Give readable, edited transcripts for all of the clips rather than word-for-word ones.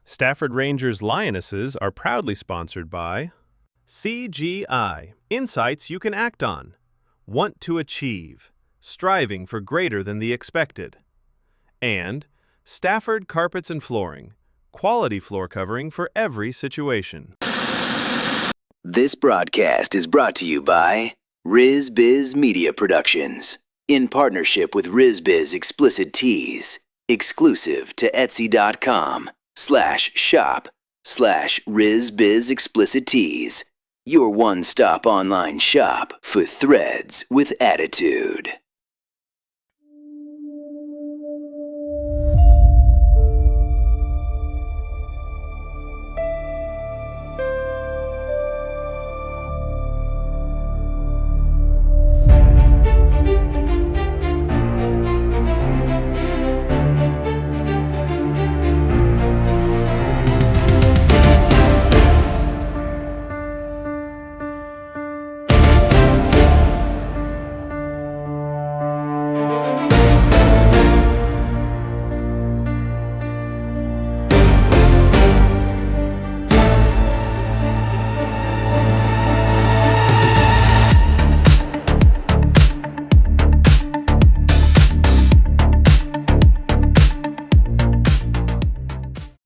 Stafford Rangers Lionesses are proudly sponsored by CGI, insights you can act on, want to achieve, striving for greater than the expected, and Stafford Carpets and Flooring, quality floor covering for every situation. This broadcast is brought to you by RizBiz Media Productions, in partnership with RizBiz Explicit Tees, exclusive to Etsy.com/shop/RizBiz Explicit Tees, your one-stop online shop for threads with attitude.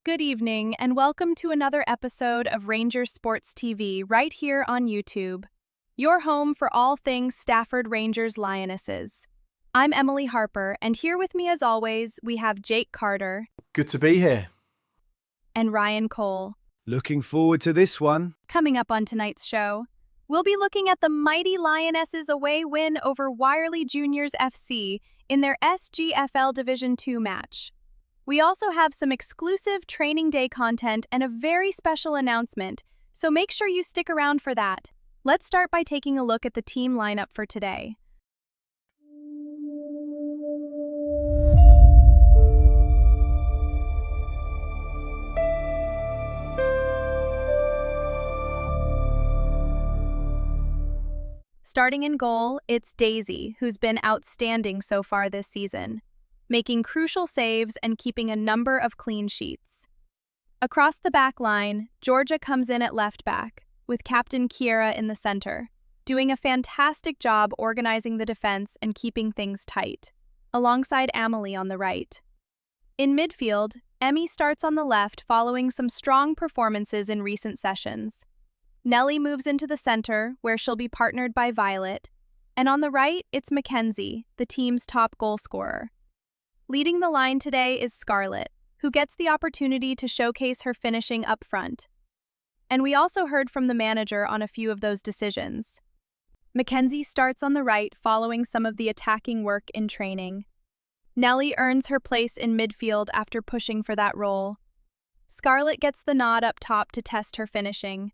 Good evening, and welcome to another episode of Rangers Sports TV right here on YouTube, your home for all things Stafford Rangers Lionesses. I'm Emily Harper, and here with me as always, we have Jake Carter. Good to be here. And Ryan Cole. Looking forward to this one. Coming up on tonight's show, we'll be looking at the mighty Lionesses' away win over Wirely Juniors FC in their SGFL Division II match. We also have some exclusive training day content and a very special announcement, so make sure you stick around for that. Let's start by taking a look at the team lineup for today. Starting in goal, it's Daisy, who's been outstanding so far this season, making crucial saves and keeping a number of clean sheets. Across the back line, Georgia comes in at left back, with Captain Kiera in the center, doing a fantastic job organizing the defense and keeping things tight, alongside Amelie on the right. In midfield, Emmy starts on the left following some strong performances in recent sessions. Nellie moves into the center, where she'll be partnered by Violet, and on the right, it's Mackenzie, the team's top goal scorer. Leading the line today is Scarlett, who gets the opportunity to showcase her finishing up front. And we also heard from the manager on a few of those decisions. Mackenzie starts on the right following some of the attacking work in training. Nellie earns her place in midfield after pushing for that role. Scarlett gets the nod up top to test her finishing.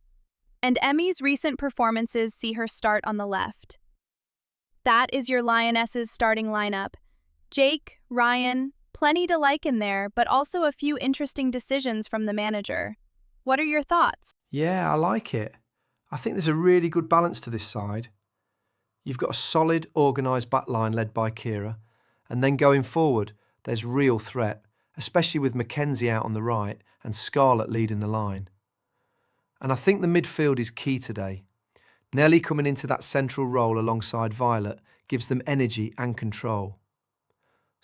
And Emmy's recent performances see her start on the left. That is your Lionesses starting lineup. Jake, Ryan, plenty to like in there, but also a few interesting decisions from the manager. What are your thoughts? Yeah, I like it. I think there's a really good balance to this side. You've got a solid, organised backline led by Kiera, and then going forward, there's real threat, especially with Mackenzie out on the right and Scarlett leading the line. And I think the midfield is key today. Nellie coming into that central role alongside Violet gives them energy and control.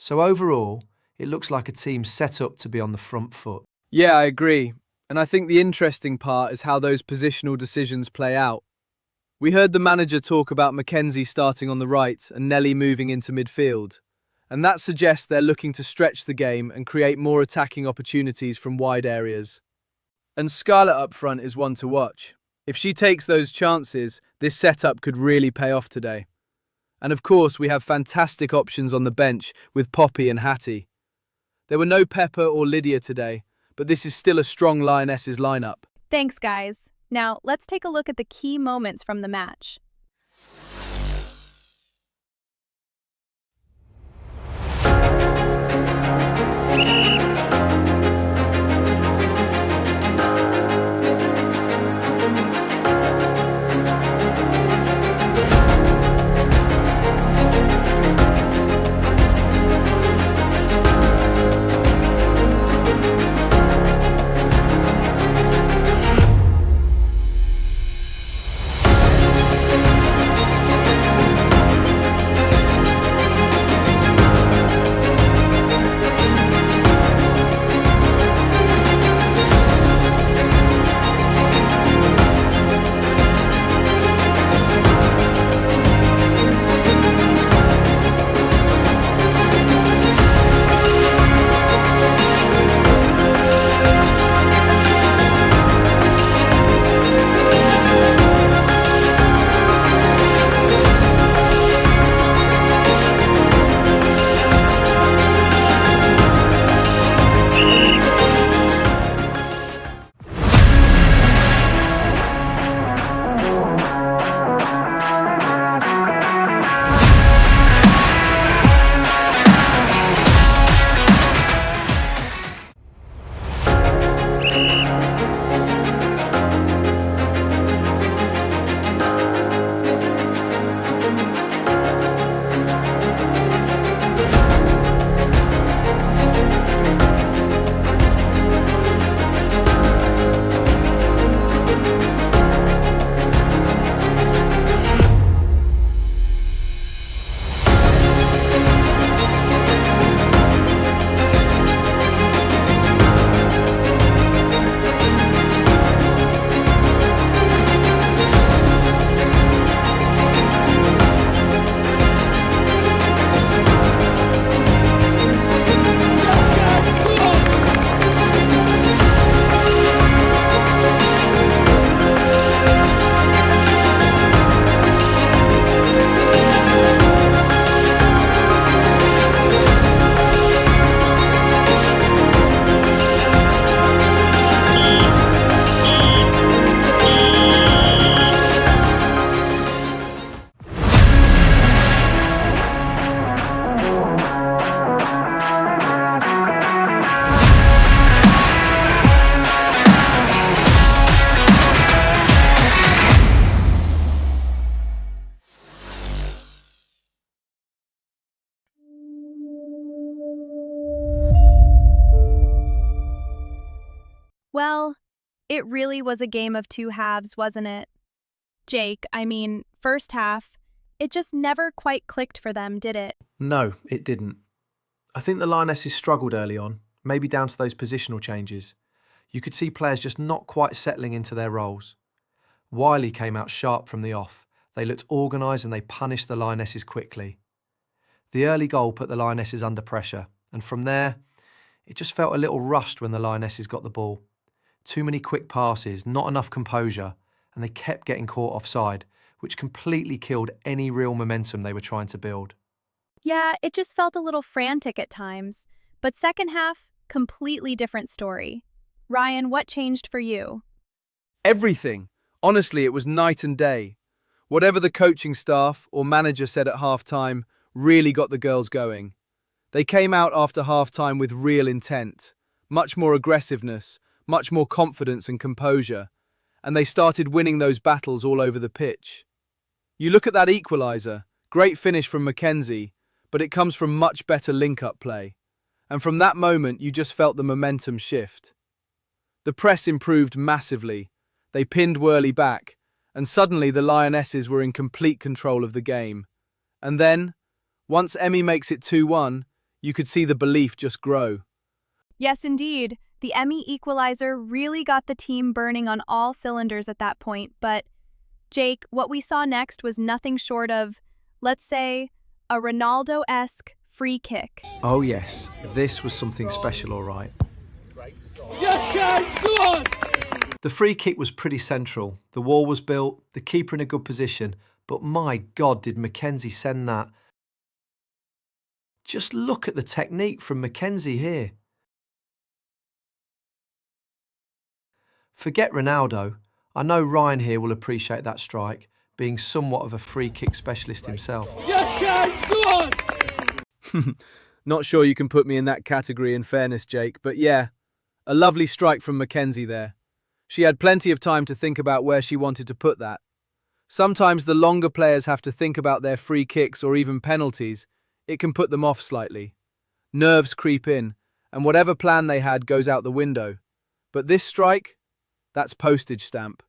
So overall, it looks like a team set up to be on the front foot. Yeah, I agree. And I think the interesting part is how those positional decisions play out. We heard the manager talk about Mackenzie starting on the right and Nellie moving into midfield. And that suggests they're looking to stretch the game and create more attacking opportunities from wide areas. And Scarlett up front is one to watch. If she takes those chances, this setup could really pay off today. And of course, we have fantastic options on the bench with Poppy and Hattie. There were no Pepper or Lydia today, but this is still a strong Lionesses lineup. Thanks, guys. Now, let's take a look at the key moments from the match. Well, it really was a game of two halves, wasn't it? Jake, first half, it just never quite clicked for them, did it? No, it didn't. I think the Lionesses struggled early on, maybe down to those positional changes. You could see players just not quite settling into their roles. Wiley came out sharp from the off. They looked organised and they punished the Lionesses quickly. The early goal put the Lionesses under pressure, and from there, it just felt a little rushed when the Lionesses got the ball. Too many quick passes, not enough composure, and they kept getting caught offside, which completely killed any real momentum they were trying to build. Yeah, it just felt a little frantic at times. But second half, completely different story. Ryan, what changed for you? Everything. Honestly, it was night and day. Whatever the coaching staff or manager said at half-time really got the girls going. They came out after half-time with real intent, much more aggressiveness, much more confidence and composure, and they started winning those battles all over the pitch. You look at that equaliser, great finish from Mackenzie, but it comes from much better link-up play. And from that moment, you just felt the momentum shift. The press improved massively. They pinned Worley back, and suddenly the Lionesses were in complete control of the game. And then, once Emmy makes it 2-1, you could see the belief just grow. Yes, indeed. The Emmy equalizer really got the team burning on all cylinders at that point, but Jake, what we saw next was nothing short of, let's say, a Ronaldo-esque free kick. Oh yes, this was something special, all right. Yes, guys, go on! The free kick was pretty central. The wall was built, the keeper in a good position, but my God, did Mackenzie send that. Just look at the technique from Mackenzie here. Forget Ronaldo. I know Ryan here will appreciate that strike, being somewhat of a free kick specialist himself. Yes, guys, go on! Not sure you can put me in that category in fairness, Jake, but yeah, a lovely strike from Mackenzie there. She had plenty of time to think about where she wanted to put that. Sometimes the longer players have to think about their free kicks or even penalties. It can put them off slightly. Nerves creep in, and whatever plan they had goes out the window. But this strike? That's postage stamp.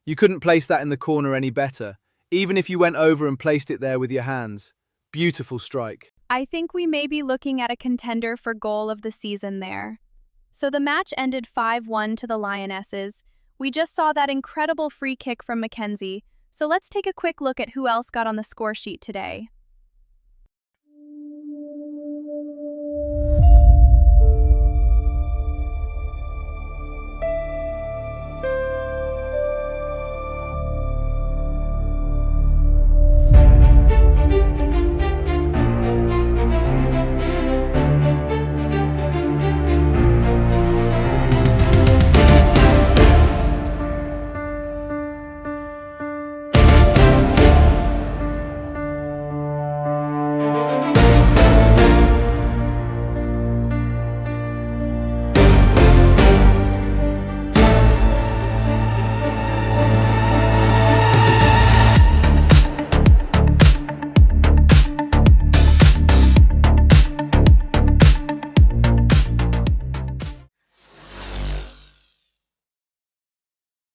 You couldn't place that in the corner any better, even if you went over and placed it there with your hands. Beautiful strike. I think we may be looking at a contender for goal of the season there. So the match ended 5-1 to the Lionesses. We just saw that incredible free kick from Mackenzie, so let's take a quick look at who else got on the score sheet today.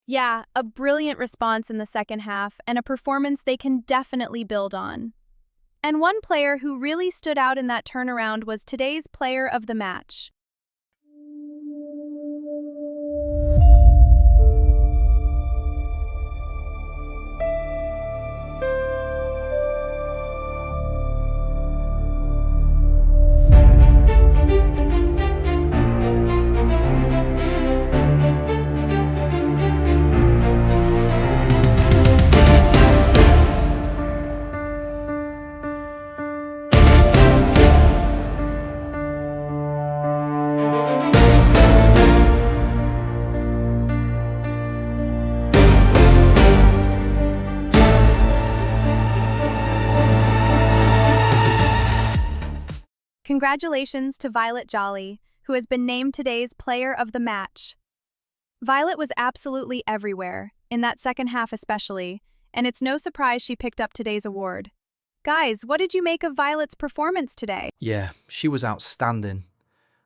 Yeah, a brilliant response in the second half and a performance they can definitely build on. And one player who really stood out in that turnaround was today's player of the match. Congratulations to Violet Jolly, who has been named today's player of the match. Violet was absolutely everywhere, in that second half especially, and it's no surprise she picked up today's award. Guys, what did you make of Violet's performance today? Yeah, she was outstanding.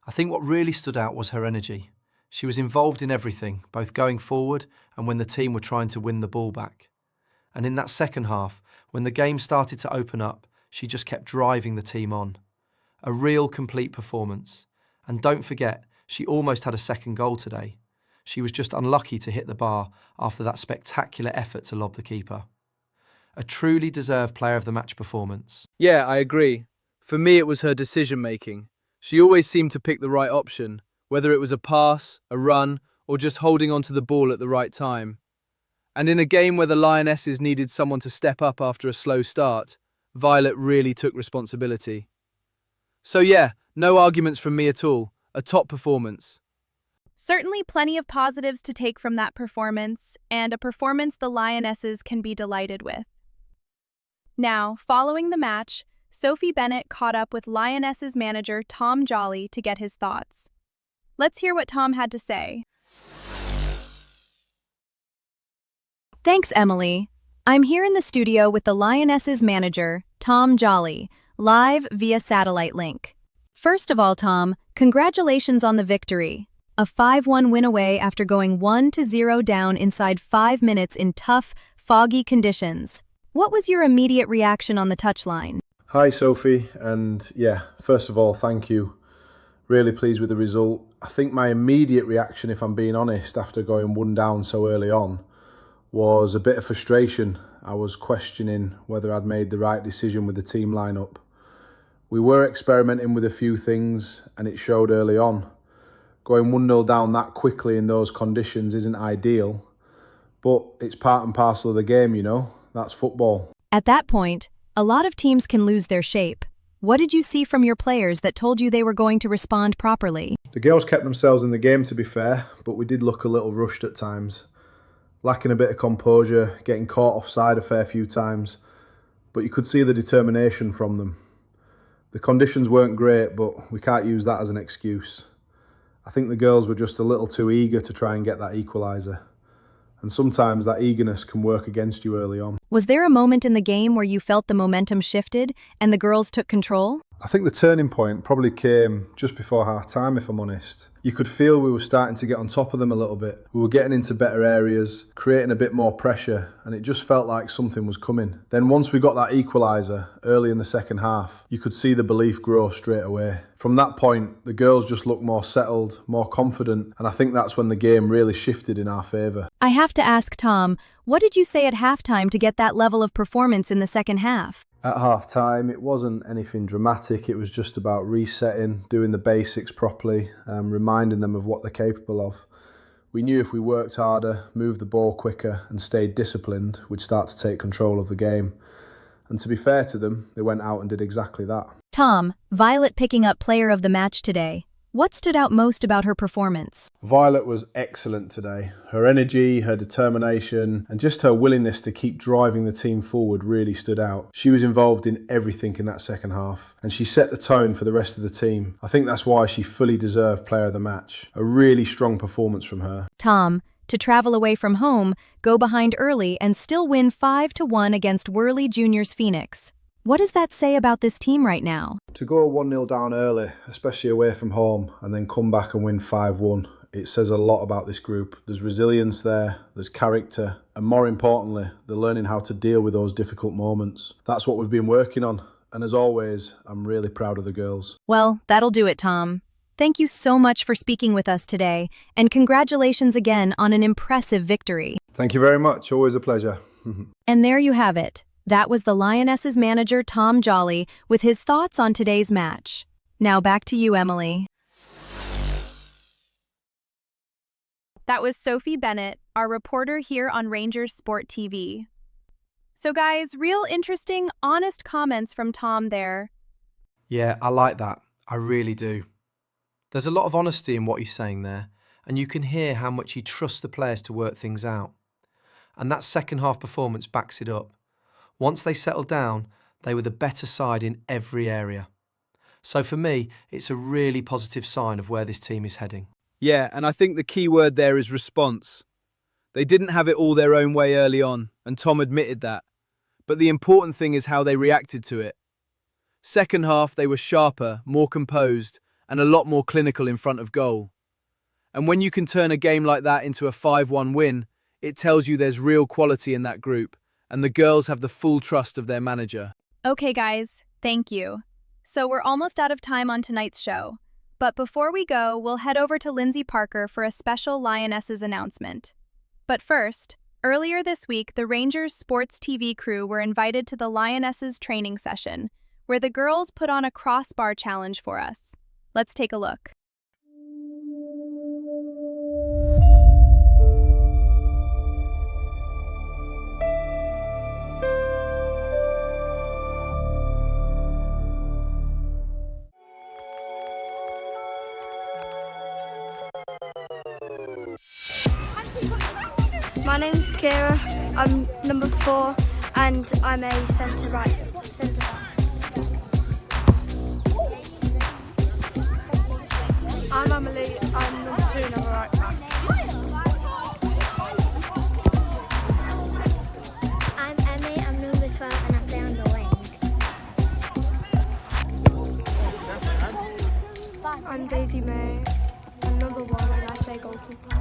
I think what really stood out was her energy. She was involved in everything, both going forward and when the team were trying to win the ball back. And in that second half, when the game started to open up, she just kept driving the team on. A real complete performance. And don't forget, she almost had a second goal today. She was just unlucky to hit the bar after that spectacular effort to lob the keeper. A truly deserved player of the match performance. Yeah, I agree. For me, it was her decision-making. She always seemed to pick the right option, whether it was a pass, a run, or just holding onto the ball at the right time. And in a game where the Lionesses needed someone to step up after a slow start, Violet really took responsibility. So yeah, no arguments from me at all. A top performance. Certainly plenty of positives to take from that performance, and a performance the Lionesses can be delighted with. Now, following the match, Sophie Bennett caught up with Lionesses manager Tom Jolly to get his thoughts. Let's hear what Tom had to say. Thanks, Emily. I'm here in the studio with the Lionesses manager, Tom Jolly, live via satellite link. First of all, Tom, congratulations on the victory. A 5-1 win away after going 1-0 down inside 5 minutes in tough, foggy conditions. What was your immediate reaction on the touchline? Hi Sophie, and yeah, first of all, thank you. Really pleased with the result. I think my immediate reaction, if I'm being honest, after going 1 down so early on, was a bit of frustration. I was questioning whether I'd made the right decision with the team lineup. We were experimenting with a few things, and it showed early on. Going 1-0 down that quickly in those conditions isn't ideal, but it's part and parcel of the game, you know. That's football. At that point, a lot of teams can lose their shape. What did you see from your players that told you they were going to respond properly? The girls kept themselves in the game, to be fair, but we did look a little rushed at times. Lacking a bit of composure, getting caught offside a fair few times, but you could see the determination from them. The conditions weren't great, but we can't use that as an excuse. I think the girls were just a little too eager to try and get that equaliser. And sometimes that eagerness can work against you early on. Was there a moment in the game where you felt the momentum shifted and the girls took control? I think the turning point probably came just before half-time, if I'm honest. You could feel we were starting to get on top of them a little bit. We were getting into better areas, creating a bit more pressure, and it just felt like something was coming. Then once we got that equaliser early in the second half, you could see the belief grow straight away. From that point, the girls just looked more settled, more confident, and I think that's when the game really shifted in our favour. I have to ask Tom, what did you say at halftime to get that level of performance in the second half? At half-time, it wasn't anything dramatic. It was just about resetting, doing the basics properly, reminding them of what they're capable of. We knew if we worked harder, moved the ball quicker and stayed disciplined, we'd start to take control of the game. And to be fair to them, they went out and did exactly that. Tom, Violet picking up player of the match today. What stood out most about her performance? Violet was excellent today. Her energy, her determination, and just her willingness to keep driving the team forward really stood out. She was involved in everything in that second half, and she set the tone for the rest of the team. I think that's why she fully deserved player of the match. A really strong performance from her. Tom, to travel away from home, go behind early and still win 5-1 against Worley Juniors Phoenix. What does that say about this team right now? To go 1-0 down early, especially away from home, and then come back and win 5-1, it says a lot about this group. There's resilience there, there's character, and more importantly, they're learning how to deal with those difficult moments. That's what we've been working on, and as always, I'm really proud of the girls. Well, that'll do it, Tom. Thank you so much for speaking with us today, and congratulations again on an impressive victory. Thank you very much, always a pleasure. And there you have it. That was the Lionesses manager, Tom Jolly, with his thoughts on today's match. Now back to you, Emily. That was Sophie Bennett, our reporter here on Rangers Sport TV. So guys, real interesting, honest comments from Tom there. Yeah, I like that. I really do. There's a lot of honesty in what he's saying there, and you can hear how much he trusts the players to work things out. And that second half performance backs it up. Once they settled down, they were the better side in every area. So for me, it's a really positive sign of where this team is heading. Yeah, and I think the key word there is response. They didn't have it all their own way early on, and Tom admitted that. But the important thing is how they reacted to it. Second half, they were sharper, more composed, and a lot more clinical in front of goal. And when you can turn a game like that into a 5-1 win, it tells you there's real quality in that group, and the girls have the full trust of their manager. Okay, guys, thank you. So we're almost out of time on tonight's show. But before we go, we'll head over to Lindsay Parker for a special Lionesses announcement. But first, earlier this week, the Rangers sports TV crew were invited to the Lionesses training session, where the girls put on a crossbar challenge for us. Let's take a look. My name's Kira, I'm number 4 and I'm a centre back. I'm Emily, I'm number 2 and I'm a right back. I'm Emily, I'm number 12 and I play on the wing. I'm Daisy May, I'm number 1 and I play goalkeeper.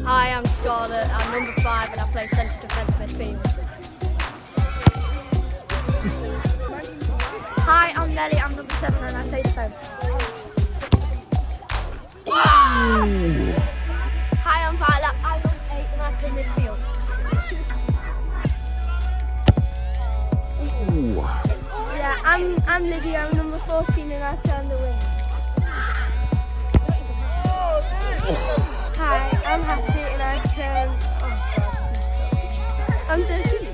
Hi, I'm Scarlett, I'm number 5 and I play centre defence midfield. Hi, I'm Nelly, I'm number 7 and I play defence. Hi, I'm Violet, I'm number 8 and I play midfield. Yeah, I'm Lydia, I'm number 14 and I play on the wing. Hi, I'm Hattie and I play I'm 13.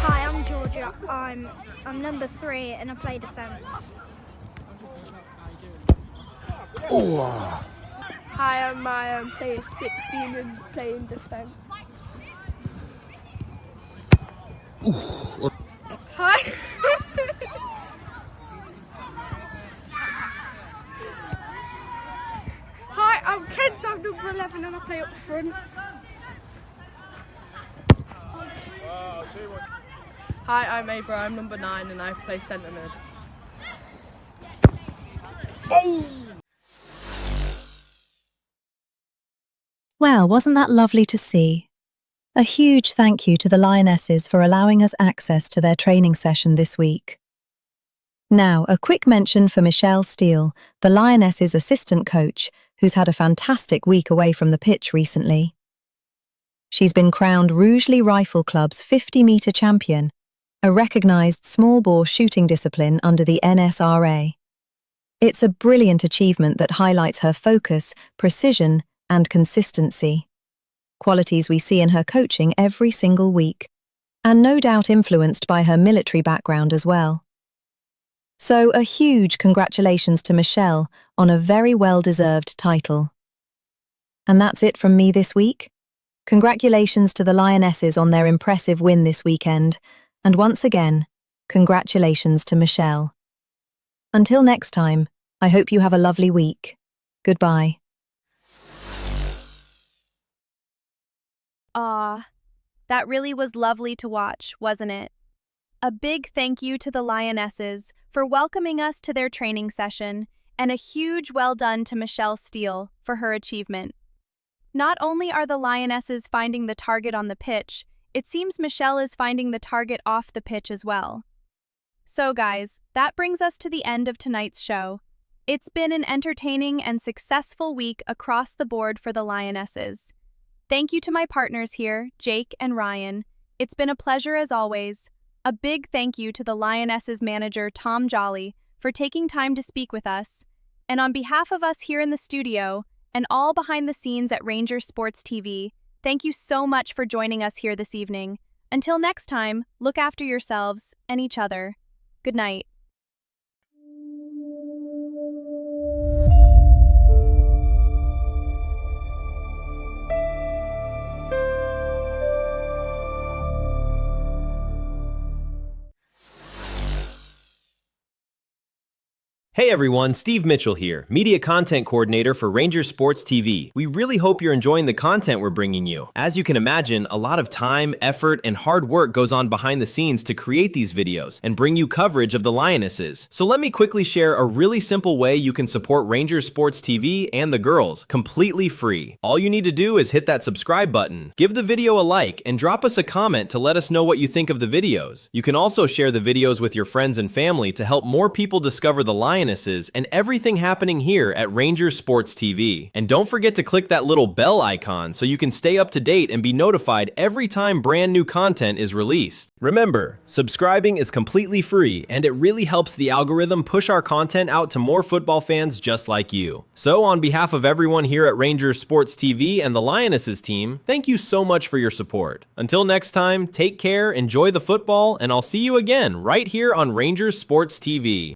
Hi, I'm Georgia. I'm number 3 and I play defence. Hi, I'm Maya, I'm playing 16 and playing defence. Hi. Hi, I'm Kent, I'm number 11 and I play up front. Hi, I'm Ava, I'm number 9 and I play centre mid. Well, wasn't that lovely to see? A huge thank you to the Lionesses for allowing us access to their training session this week. Now, a quick mention for Michelle Steele, the Lionesses assistant coach, who's had a fantastic week away from the pitch recently. She's been crowned Rugeley Rifle Club's 50-metre champion, a recognised small-bore shooting discipline under the NSRA. It's a brilliant achievement that highlights her focus, precision, and consistency, qualities we see in her coaching every single week, and no doubt influenced by her military background as well. So a huge congratulations to Michelle on a very well-deserved title. And that's it from me this week. Congratulations to the Lionesses on their impressive win this weekend, and once again, congratulations to Michelle. Until next time, I hope you have a lovely week. Goodbye. That really was lovely to watch, wasn't it? A big thank you to the Lionesses for welcoming us to their training session, and a huge well done to Michelle Steele for her achievement. Not only are the Lionesses finding the target on the pitch, it seems Michelle is finding the target off the pitch as well. So guys, that brings us to the end of tonight's show. It's been an entertaining and successful week across the board for the Lionesses. Thank you to my partners here, Jake and Ryan. It's been a pleasure as always. A big thank you to the Lionesses manager, Tom Jolly, for taking time to speak with us. And on behalf of us here in the studio, and all behind the scenes at Rangers Sports TV, thank you so much for joining us here this evening. Until next time, look after yourselves and each other. Good night. Hey Hey everyone, Steve Mitchell here, Media Content Coordinator for Rangers Sports TV. We really hope you're enjoying the content we're bringing you. As you can imagine, a lot of time, effort, and hard work goes on behind the scenes to create these videos and bring you coverage of the Lionesses. So let me quickly share a really simple way you can support Rangers Sports TV and the girls, completely free. All you need to do is hit that subscribe button, give the video a like, and drop us a comment to let us know what you think of the videos. You can also share the videos with your friends and family to help more people discover the Lionesses and everything happening here at Rangers Sports TV. And don't forget to click that little bell icon so you can stay up to date and be notified every time brand new content is released. Remember, subscribing is completely free and it really helps the algorithm push our content out to more football fans just like you. So on behalf of everyone here at Rangers Sports TV and the Lionesses team, thank you so much for your support. Until next time, take care, enjoy the football, and I'll see you again right here on Rangers Sports TV.